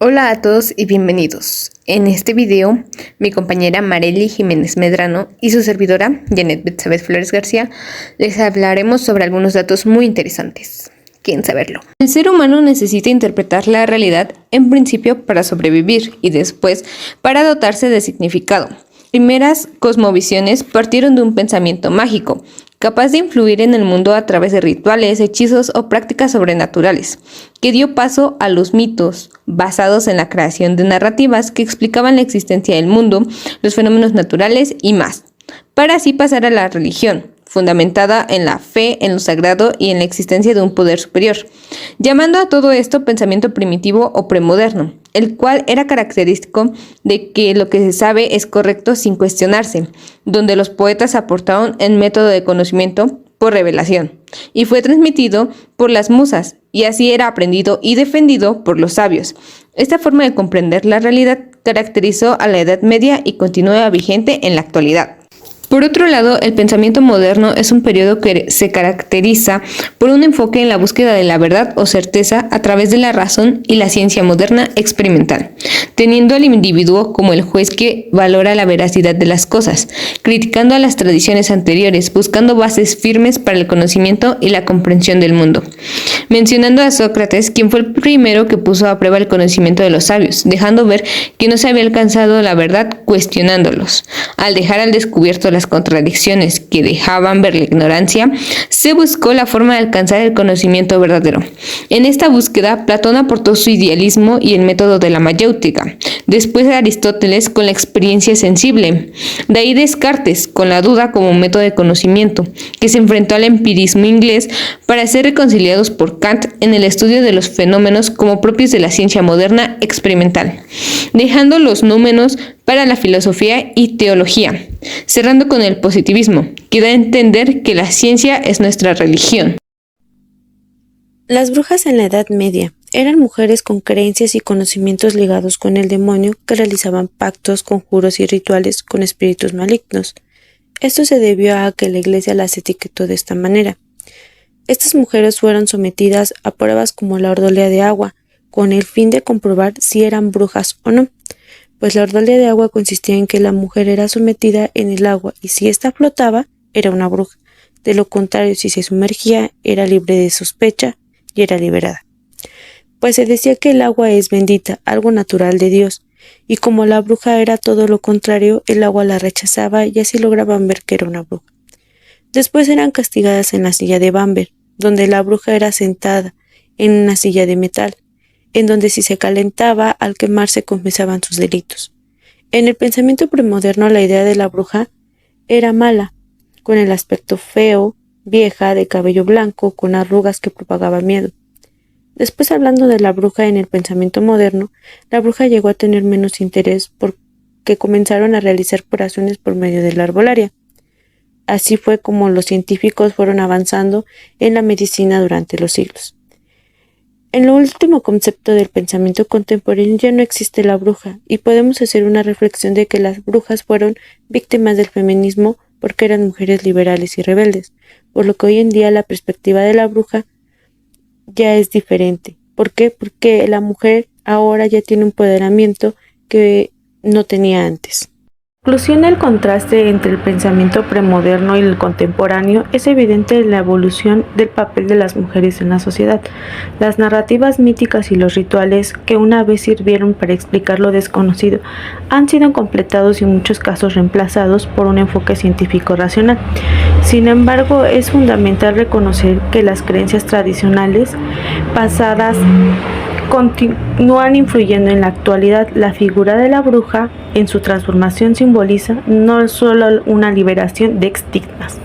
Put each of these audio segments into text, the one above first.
Hola a todos y bienvenidos. En este video, mi compañera Marely Jiménez Medrano y su servidora, Janet Betsabeth Flores García, les hablaremos sobre algunos datos muy interesantes. ¿Quieren saberlo? El ser humano necesita interpretar la realidad en principio para sobrevivir y después para dotarse de significado. Primeras cosmovisiones partieron de un pensamiento mágico, capaz de influir en el mundo a través de rituales, hechizos o prácticas sobrenaturales, que dio paso a los mitos, basados en la creación de narrativas que explicaban la existencia del mundo, los fenómenos naturales y más, para así pasar a la religión, fundamentada en la fe, en lo sagrado y en la existencia de un poder superior, llamando a todo esto pensamiento primitivo o premoderno, el cual era característico de que lo que se sabe es correcto sin cuestionarse, donde los poetas aportaron el método de conocimiento por revelación, y fue transmitido por las musas, y así era aprendido y defendido por los sabios. Esta forma de comprender la realidad caracterizó a la Edad Media y continúa vigente en la actualidad. Por otro lado, el pensamiento moderno es un periodo que se caracteriza por un enfoque en la búsqueda de la verdad o certeza a través de la razón y la ciencia moderna experimental, teniendo al individuo como el juez que valora la veracidad de las cosas, criticando a las tradiciones anteriores, buscando bases firmes para el conocimiento y la comprensión del mundo. Mencionando a Sócrates, quien fue el primero que puso a prueba el conocimiento de los sabios, dejando ver que no se había alcanzado la verdad cuestionándolos. Al dejar al descubierto las contradicciones que dejaban ver la ignorancia, se buscó la forma de alcanzar el conocimiento verdadero. En esta búsqueda, Platón aportó su idealismo y el método de la mayéutica, después Aristóteles con la experiencia sensible, de ahí Descartes con la duda como método de conocimiento, que se enfrentó al empirismo inglés para ser reconciliados por Kant en el estudio de los fenómenos como propios de la ciencia moderna experimental, dejando los númenos para la filosofía y teología, cerrando con el positivismo, que da a entender que la ciencia es nuestra religión. Las brujas en la Edad Media eran mujeres con creencias y conocimientos ligados con el demonio que realizaban pactos, conjuros y rituales con espíritus malignos. Esto se debió a que la Iglesia las etiquetó de esta manera. Estas mujeres fueron sometidas a pruebas como la ordolea de agua, con el fin de comprobar si eran brujas o no, pues la ordolea de agua consistía en que la mujer era sometida en el agua y si ésta flotaba, era una bruja. De lo contrario, si se sumergía, era libre de sospecha y era liberada. Pues se decía que el agua es bendita, algo natural de Dios, y como la bruja era todo lo contrario, el agua la rechazaba y así lograban ver que era una bruja. Después eran castigadas en la silla de Bamber, donde la bruja era sentada en una silla de metal, en donde si se calentaba, al quemarse confesaban sus delitos. En el pensamiento premoderno la idea de la bruja era mala, con el aspecto feo, vieja, de cabello blanco, con arrugas que propagaba miedo. Después, hablando de la bruja en el pensamiento moderno, la bruja llegó a tener menos interés porque comenzaron a realizar curaciones por medio de la herbolaria. Así fue como los científicos fueron avanzando en la medicina durante los siglos. En lo último concepto del pensamiento contemporáneo ya no existe la bruja y podemos hacer una reflexión de que las brujas fueron víctimas del feminismo porque eran mujeres liberales y rebeldes, por lo que hoy en día la perspectiva de la bruja ya es diferente. ¿Por qué? Porque la mujer ahora ya tiene un empoderamiento que no tenía antes. En conclusión, el contraste entre el pensamiento premoderno y el contemporáneo es evidente en la evolución del papel de las mujeres en la sociedad. Las narrativas míticas y los rituales que una vez sirvieron para explicar lo desconocido han sido completados y en muchos casos reemplazados por un enfoque científico racional. Sin embargo, es fundamental reconocer que las creencias tradicionales pasadas continúan influyendo en la actualidad. La figura de la bruja en su transformación simboliza no solo una liberación de estigmas,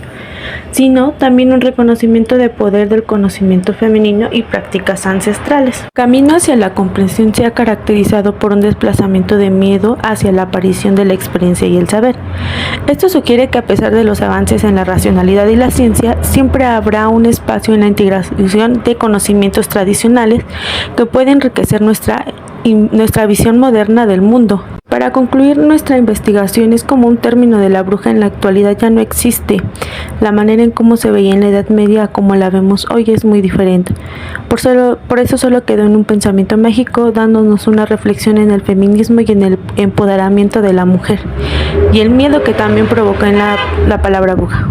sino también un reconocimiento de poder del conocimiento femenino y prácticas ancestrales. El camino hacia la comprensión se ha caracterizado por un desplazamiento de miedo hacia la aparición de la experiencia y el saber. Esto sugiere que a pesar de los avances en la racionalidad y la ciencia, siempre habrá un espacio en la integración de conocimientos tradicionales que puede enriquecer nuestra visión moderna del mundo. Para concluir, nuestra investigación es como un término de la bruja en la actualidad ya no existe. La manera en cómo se veía en la Edad Media a como la vemos hoy es muy diferente. Por eso solo quedó en un pensamiento mágico, dándonos una reflexión en el feminismo y en el empoderamiento de la mujer, y el miedo que también provoca en la palabra bruja.